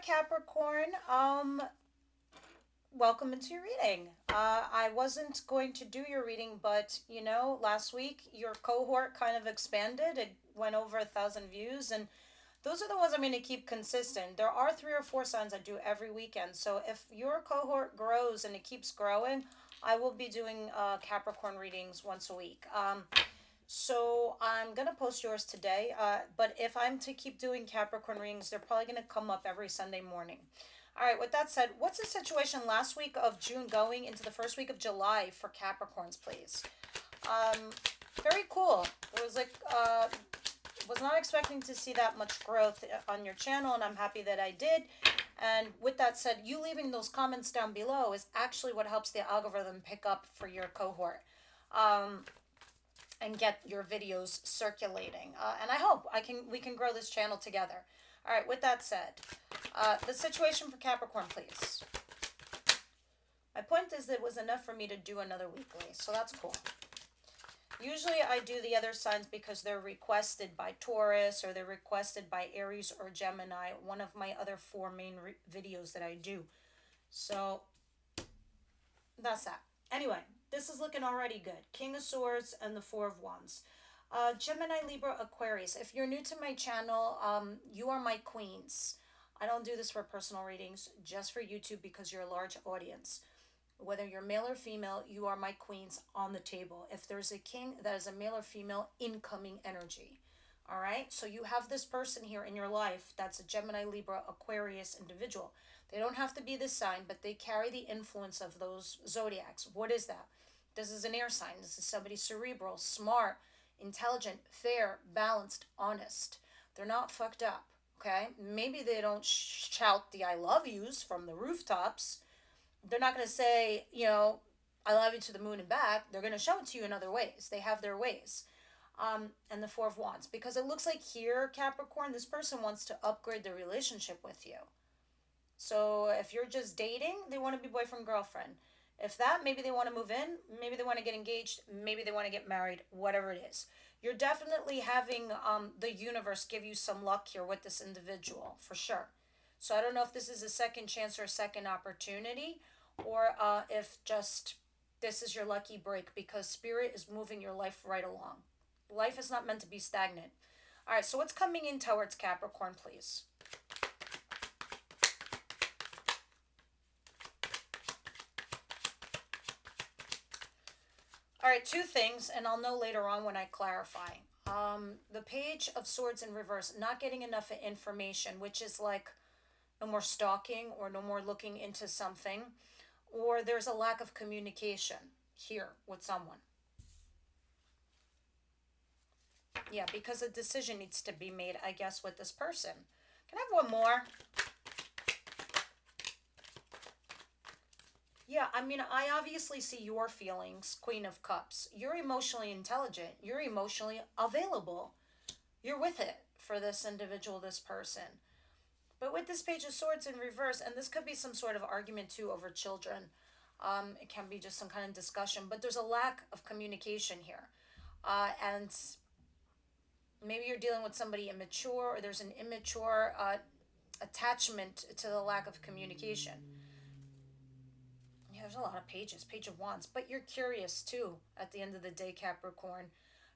Capricorn. Welcome into your reading. I wasn't going to do your reading, but last week your cohort kind of expanded. It went over 1,000 views, and those are the ones I'm going to keep consistent. There are 3 or 4 signs I do every weekend. So if your cohort grows and it keeps growing, I will be doing Capricorn readings once a week. So I'm gonna post yours today. But if I'm to keep doing Capricorn readings, they're probably gonna come up every Sunday morning. All right. With that said, what's the situation last week of June going into the first week of July for Capricorns, please? Um, Very cool. It was like was not expecting to see that much growth on your channel, and I'm happy that I did. And with that said, you leaving those comments down below is actually what helps the algorithm pick up for your cohort. And get your videos circulating. And I hope we can grow this channel together. All right. With that said, the situation for Capricorn, please. My point is that it was enough for me to do another weekly, so that's cool. Usually I do the other signs because they're requested by Taurus or they're requested by Aries or Gemini, one of my other 4 main videos that I do. So that's that. Anyway, this is looking already good. King of Swords and the Four of Wands. Gemini, Libra, Aquarius. If you're new to my channel, you are my queens. I don't do this for personal readings, just for YouTube because you're a large audience. Whether you're male or female, you are my queens on the table. If there's a king, that is a male or female incoming energy. All right. So you have this person here in your life that's a Gemini, Libra, Aquarius individual. They don't have to be this sign, but they carry the influence of those zodiacs. What is that? This is an air sign. This is somebody cerebral, smart, intelligent, fair, balanced, honest. They're not fucked up. Okay. Maybe they don't shout the I love yous from the rooftops. They're not going to say, I love you to the moon and back. They're going to show it to you in other ways. They have their ways. And the Four of Wands. Because it looks like here, Capricorn, this person wants to upgrade their relationship with you. So if you're just dating, they want to be boyfriend, girlfriend. If that, maybe they want to move in, maybe they want to get engaged, maybe they want to get married, whatever it is. You're definitely having the universe give you some luck here with this individual, for sure. So I don't know if this is a second chance or a second opportunity, or if just this is your lucky break, because Spirit is moving your life right along. Life is not meant to be stagnant. All right, so what's coming in towards Capricorn, please? All right, 2 things, and I'll know later on when I clarify. The Page of Swords in reverse, not getting enough information, which is like no more stalking or no more looking into something, or there's a lack of communication here with someone. Yeah, because a decision needs to be made, I guess, with this person. Can I have one more? Yeah, I mean, I obviously see your feelings, Queen of Cups. You're emotionally intelligent. You're emotionally available. You're with it for this individual, this person. But with this Page of Swords in reverse, and this could be some sort of argument too over children. It can be just some kind of discussion, but there's a lack of communication here. And maybe you're dealing with somebody immature, or there's an immature attachment to the lack of communication. Yeah, there's a lot of pages, Page of Wands, but you're curious too at the end of the day, Capricorn.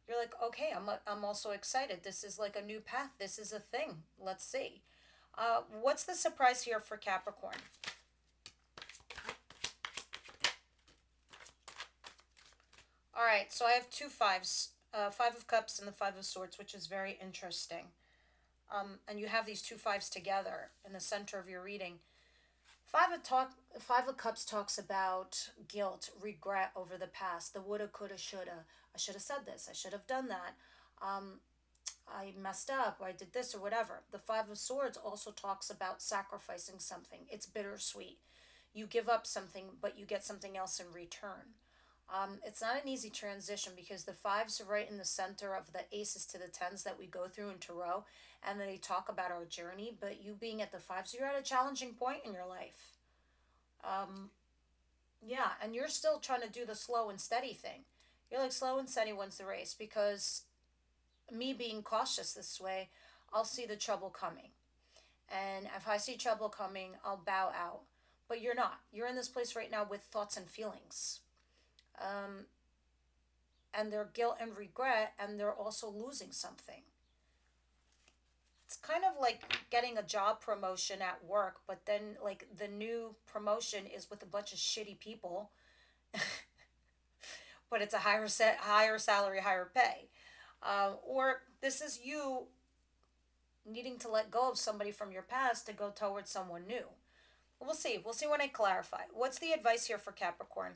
You're like, okay, I'm also excited. This is like a new path. This is a thing. Let's see. What's the surprise here for Capricorn? All right, so I have 2 5s, 5 of Cups and the 5 of Swords, which is very interesting. And you have these 2 5s together in the center of your reading. 5 of Cups talks about guilt, regret over the past, the woulda, coulda, shoulda. I should have said this. I should have done that. I messed up, or I did this, or whatever. The 5 of Swords also talks about sacrificing something. It's bittersweet. You give up something, but you get something else in return. It's not an easy transition because the 5s are right in the center of the aces to the 10s that we go through in tarot, and they talk about our journey. But you being at the 5s, you're at a challenging point in your life. Yeah, and you're still trying to do the slow and steady thing. You're like, slow and steady wins the race, because me being cautious this way, I'll see the trouble coming. And If I see trouble coming, I'll bow out. But you're not. You're in this place right now with thoughts and feelings. Um, and their guilt and regret, and they're also losing something. It's kind of like getting a job promotion at work, but then like the new promotion is with a bunch of shitty people, but it's a higher salary, higher pay. Or this is you needing to let go of somebody from your past to go towards someone new. We'll see. We'll see when I clarify. What's the advice here for Capricorn?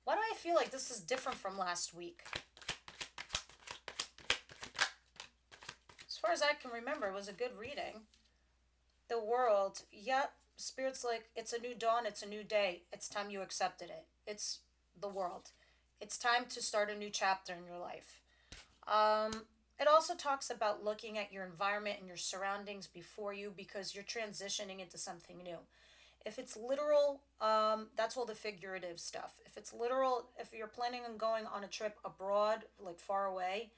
Why do I feel like this is different from last week? As far as I can remember, it was a good reading. The world, yep. Spirit's like, it's a new dawn, it's a new day. It's time you accepted it. It's the world. It's time to start a new chapter in your life. It also talks about looking at your environment and your surroundings before you because you're transitioning into something new. If it's literal, that's all the figurative stuff. If it's literal, if you're planning on going on a trip abroad, like far away,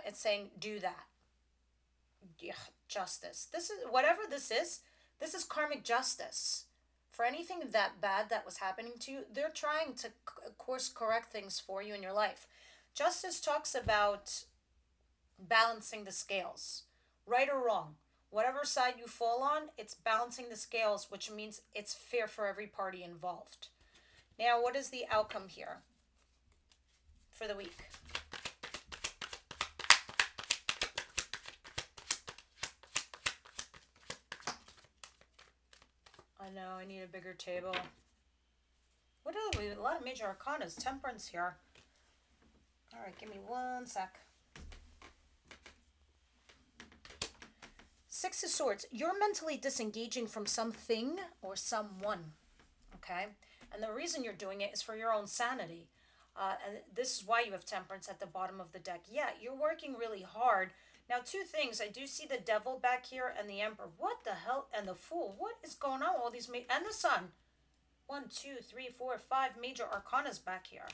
it's saying do that. Yeah, justice. This is whatever this is. This is karmic justice. For anything that bad that was happening to you, they're trying to course correct things for you in your life. Justice talks about balancing the scales, right or wrong. Whatever side you fall on, it's balancing the scales, which means it's fair for every party involved. Now, what is the outcome here for the week? I know, I need a bigger table. What are we? A lot of major arcanas. Temperance here. Alright, give me one sec. Six of Swords. You're mentally disengaging from something or someone. Okay? And the reason you're doing it is for your own sanity. And this is why you have Temperance at the bottom of the deck. Yeah, you're working really hard. Now, two things. I do see the Devil back here and the Emperor. What the hell? And the Fool. What is going on? All these... and the Sun. 1, 2, 3, 4, 5 major arcanas back here.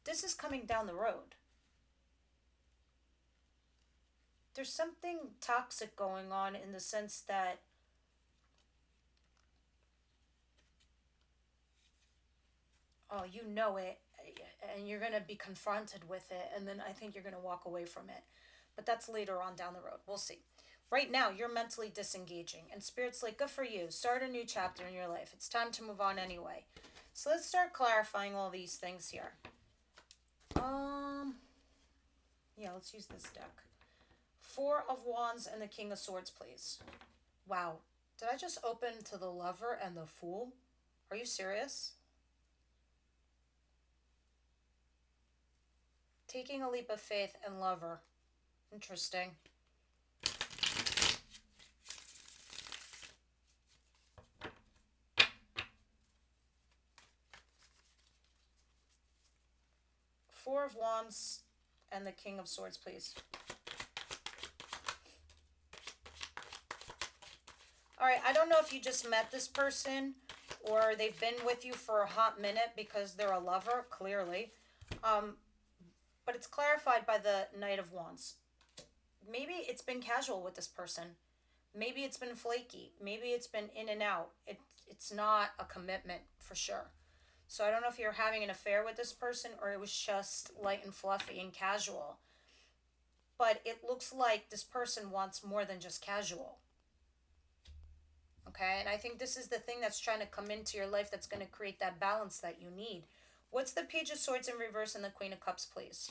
This is coming down the road. There's something toxic going on in the sense that oh, you know it, and you're going to be confronted with it, and then I think you're going to walk away from it. But that's later on down the road. We'll see. Right now, you're mentally disengaging, and Spirit's like, good for you. Start a new chapter in your life. It's time to move on anyway. So let's start clarifying all these things here. Yeah, let's use this deck. Four of Wands and the King of Swords, please. Wow. Did I just open to the Lover and the Fool? Are you serious? Taking a leap of faith and Lover. Interesting. Four of Wands and the King of Swords, please. All right, I don't know if you just met this person or they've been with you for a hot minute because they're a lover, clearly. But it's clarified by the Knight of Wands. Maybe it's been casual with this person. Maybe it's been flaky. Maybe it's been in and out. It's not a commitment for sure. So I don't know if you're having an affair with this person or it was just light and fluffy and casual. But it looks like this person wants more than just casual. Okay, and I think this is the thing that's trying to come into your life that's going to create that balance that you need. What's the Page of Swords in reverse and the Queen of Cups, please?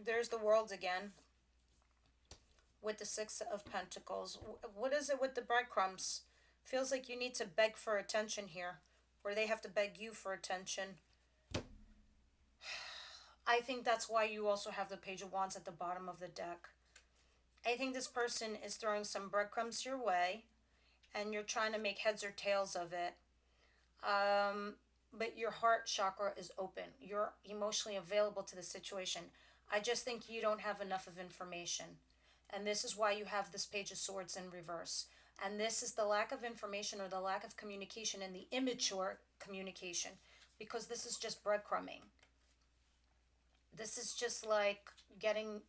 There's the World again. With the Six of Pentacles. What is it with the breadcrumbs? Feels like you need to beg for attention here. Or they have to beg you for attention. I think that's why you also have the Page of Wands at the bottom of the deck. I think this person is throwing some breadcrumbs your way. And you're trying to make heads or tails of it. But your heart chakra is open. You're emotionally available to the situation. I just think you don't have enough of information. And this is why you have this Page of Swords in reverse. And this is the lack of information or the lack of communication and the immature communication, because this is just breadcrumbing. This is just like getting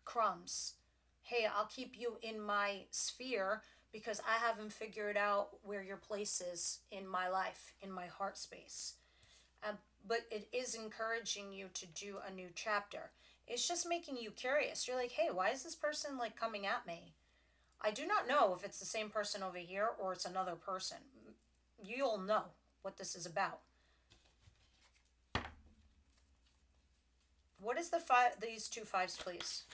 crumbs. Hey, I'll keep you in my sphere because I haven't figured out where your place is in my life, in my heart space. Um, but it is encouraging you to do a new chapter. It's just making you curious. You're like, hey, why is this person like coming at me? I do not know if it's the same person over here or it's another person. You'll know what this is about. What is the five? These two fives, please.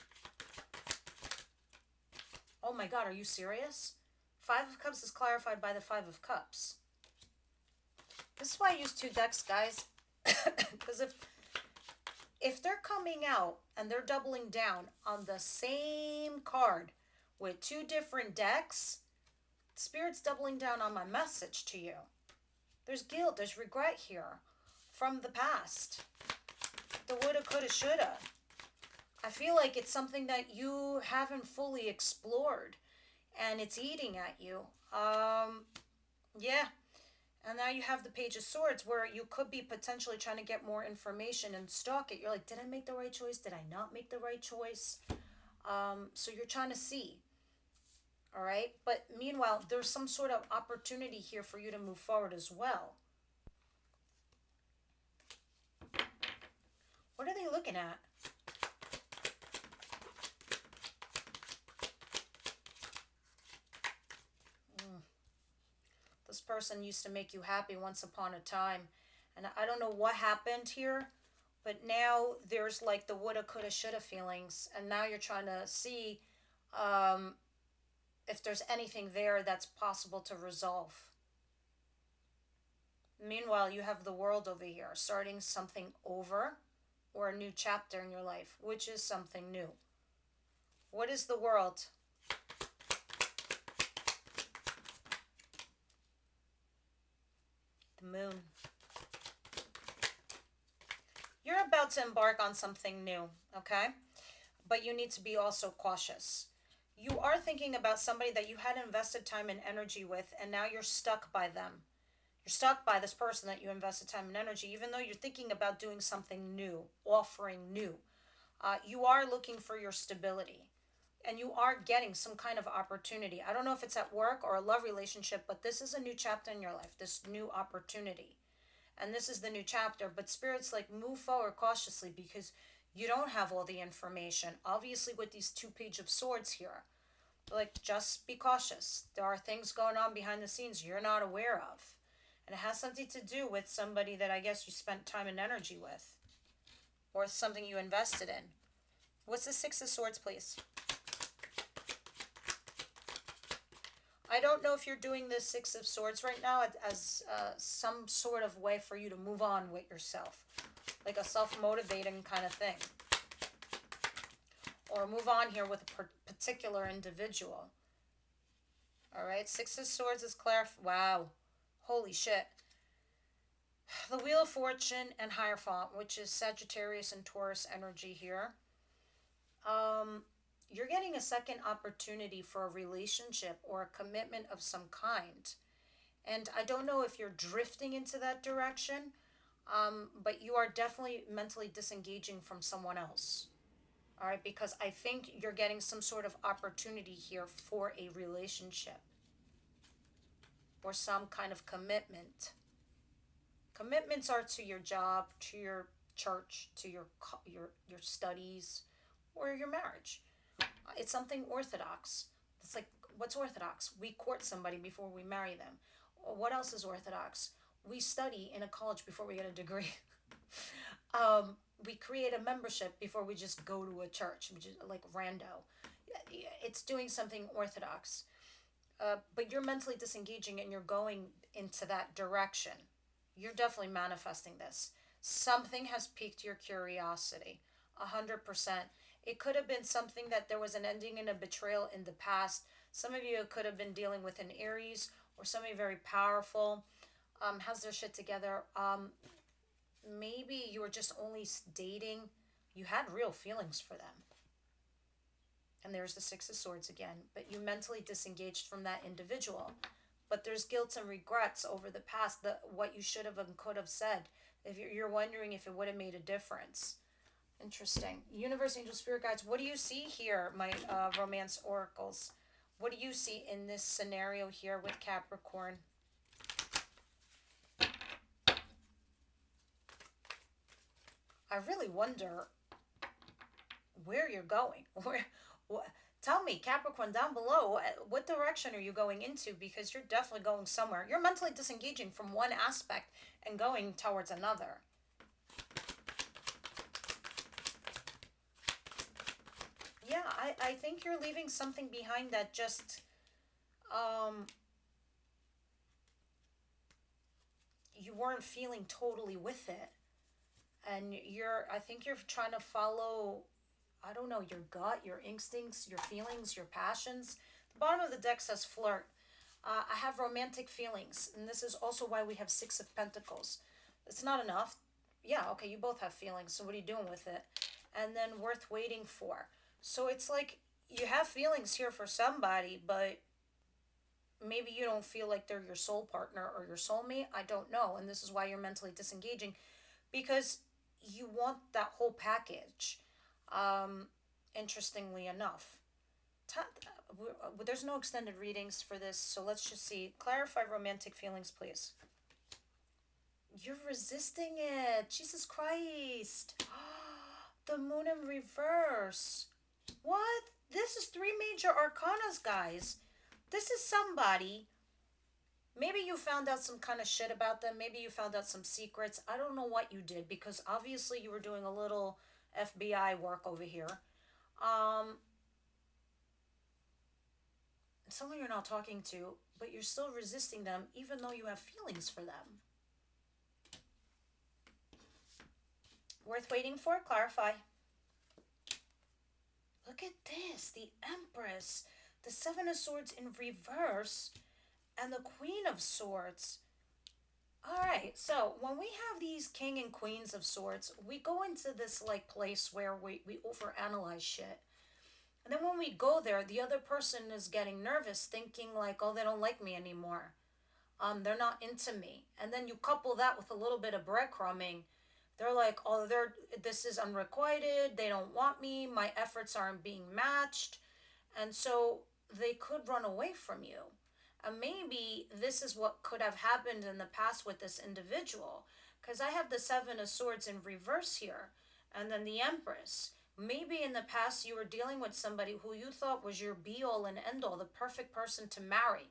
Oh my God, are you serious? Five of Cups is clarified by the Five of Cups. This is why I use two decks, guys. Because if they're coming out and they're doubling down on the same card with two different decks, Spirit's doubling down on my message to you. There's guilt, there's regret here from the past. The woulda, coulda, shoulda. I feel like it's something that you haven't fully explored and it's eating at you. Yeah. And now you have the Page of Swords where you could be potentially trying to get more information and stalk it. You're like, did I make the right choice? Did I not make the right choice? So you're trying to see. All right. But meanwhile, there's some sort of opportunity here for you to move forward as well. What are they looking at? This person used to make you happy once upon a time. And I don't know what happened here, but now there's like the woulda, coulda, shoulda feelings. And now you're trying to see if there's anything there that's possible to resolve. Meanwhile, you have the World over here, starting something over or a new chapter in your life, which is something new. What is the World? The Moon. You're about to embark on something new, okay? But you need to be also cautious. You are thinking about somebody that you had invested time and energy with, and now you're stuck by them. You're stuck by this person that you invested time and energy, even though you're thinking about doing something new, offering new. You are looking for your stability, and you are getting some kind of opportunity. I don't know if it's at work or a love relationship, but this is a new chapter in your life, this new opportunity. And this is the new chapter, but Spirit's like, move forward cautiously because you don't have all the information. Obviously, with these two Page of Swords here, like, just be cautious. There are things going on behind the scenes you're not aware of. And it has something to do with somebody that I guess you spent time and energy with, or something you invested in. What's the Six of Swords, please? I don't know if you're doing the Six of Swords right now as some sort of way for you to move on with yourself, like a self-motivating kind of thing, or move on here with a particular individual. All right, Six of Swords is clear. Wow, holy shit. The Wheel of Fortune and Hierophant, which is Sagittarius and Taurus energy here. You're getting a second opportunity for a relationship or a commitment of some kind. And I don't know if you're drifting into that direction, but you are definitely mentally disengaging from someone else. All right, because I think you're getting some sort of opportunity here for a relationship or some kind of commitment. Commitments are to your job, to your church, to your studies, or your marriage. It's something orthodox. It's like, what's orthodox? We court somebody before we marry them. What else is orthodox? We study in a college before we get a degree. We create a membership before we just go to a church, which is like rando. It's doing something orthodox. But you're mentally disengaging and you're going into that direction. You're definitely manifesting this. Something has piqued your curiosity. 100%. It could have been something that there was an ending and a betrayal in the past. Some of you could have been dealing with an Aries or somebody very powerful, has their shit together. Maybe you were just only dating. You had real feelings for them. And there's the Six of Swords again. But you mentally disengaged from that individual. But there's guilt and regrets over the past, what you should have and could have said. If you're wondering if it would have made a difference. Interesting. Universe, angel, spirit guides, what do you see here, my romance oracles? What do you see in this scenario here with Capricorn? I really wonder where you're going. Tell me, Capricorn, down below, what direction are you going into? Because you're definitely going somewhere. You're mentally disengaging from one aspect and going towards another. Yeah, I think you're leaving something behind that just, you weren't feeling totally with it. And I think you're trying to follow, I don't know, your gut, your instincts, your feelings, your passions. The bottom of the deck says flirt. I have romantic feelings, and this is also why we have Six of Pentacles. It's not enough. Yeah, okay, you both have feelings, so what are you doing with it? And then worth waiting for. So it's like you have feelings here for somebody, but maybe you don't feel like they're your soul partner or your soulmate. I don't know. And this is why you're mentally disengaging, because you want that whole package. Interestingly enough, there's no extended readings for this, so let's just see. Clarify romantic feelings, please. You're resisting it. Jesus Christ. The moon in reverse. What? This is 3 major arcanas, guys. This is somebody. Maybe you found out some kind of shit about them. Maybe you found out some secrets. I don't know what you did, because obviously you were doing a little FBI work over here. Someone you're not talking to, but you're still resisting them even though you have feelings for them. Worth waiting for? Clarify. Look at this. The Empress. The Seven of Swords in reverse. And the Queen of Swords. Alright, so when we have these King and Queens of Swords, we go into this like place where we overanalyze shit. And then when we go there, the other person is getting nervous, thinking like, oh, they don't like me anymore. They're not into me. And then you couple that with a little bit of breadcrumbing. They're like, oh, this is unrequited. They don't want me. My efforts aren't being matched. And so they could run away from you. And maybe this is what could have happened in the past with this individual. Because I have the Seven of Swords in reverse here. And then the Empress. Maybe in the past you were dealing with somebody who you thought was your be-all and end-all, the perfect person to marry.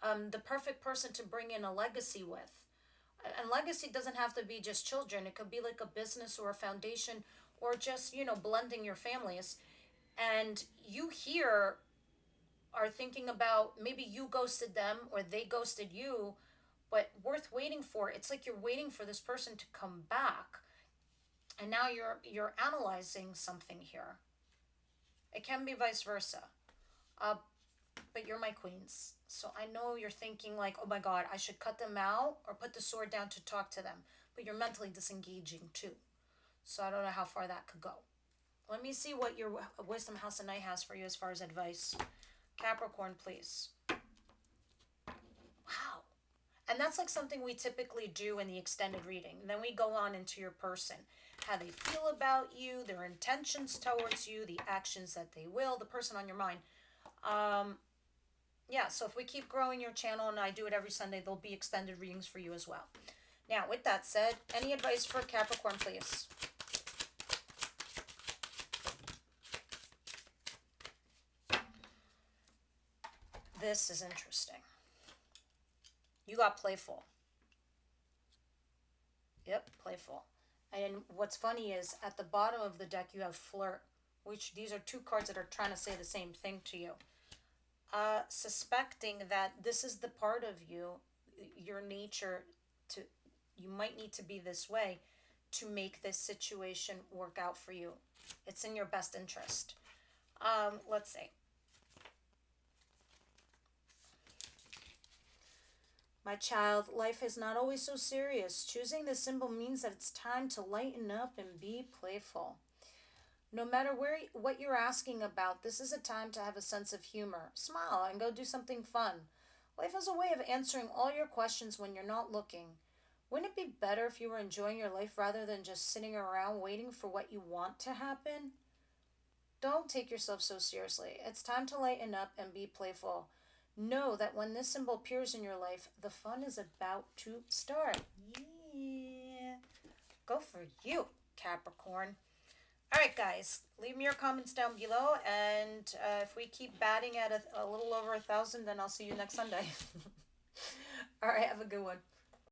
The perfect person to bring in a legacy with. And legacy doesn't have to be just children. It could be like a business or a foundation, or just, blending your families. And you here are thinking about maybe you ghosted them or they ghosted you, but worth waiting for. It's like you're waiting for this person to come back. And now you're analyzing something here. It can be vice versa. But you're my queens. So I know you're thinking like, oh my God, I should cut them out or put the sword down to talk to them. But you're mentally disengaging too. So I don't know how far that could go. Let me see what your Wisdom House of Night has for you as far as advice. Capricorn, please. Wow. And that's like something we typically do in the extended reading. And then we go on into your person. How they feel about you, their intentions towards you, the actions that they will, the person on your mind. Yeah, so if we keep growing your channel, and I do it every Sunday, there'll be extended readings for you as well. Now, with that said, any advice for Capricorn, please? This is interesting. You got playful. Yep, playful. And what's funny is at the bottom of the deck you have flirt, which these are 2 cards that are trying to say the same thing to you. Suspecting that this is the part of you, your nature, you might need to be this way to make this situation work out for you. It's in your best interest. Let's see. My child, life is not always so serious. Choosing this symbol means that it's time to lighten up and be playful. No matter what you're asking about, this is a time to have a sense of humor. Smile and go do something fun. Life has a way of answering all your questions when you're not looking. Wouldn't it be better if you were enjoying your life rather than just sitting around waiting for what you want to happen? Don't take yourself so seriously. It's time to lighten up and be playful. Know that when this symbol appears in your life, the fun is about to start. Yeah. Go for you, Capricorn. All right, guys, leave me your comments down below, and if we keep batting at a little over 1,000, then I'll see you next Sunday. All right, have a good one.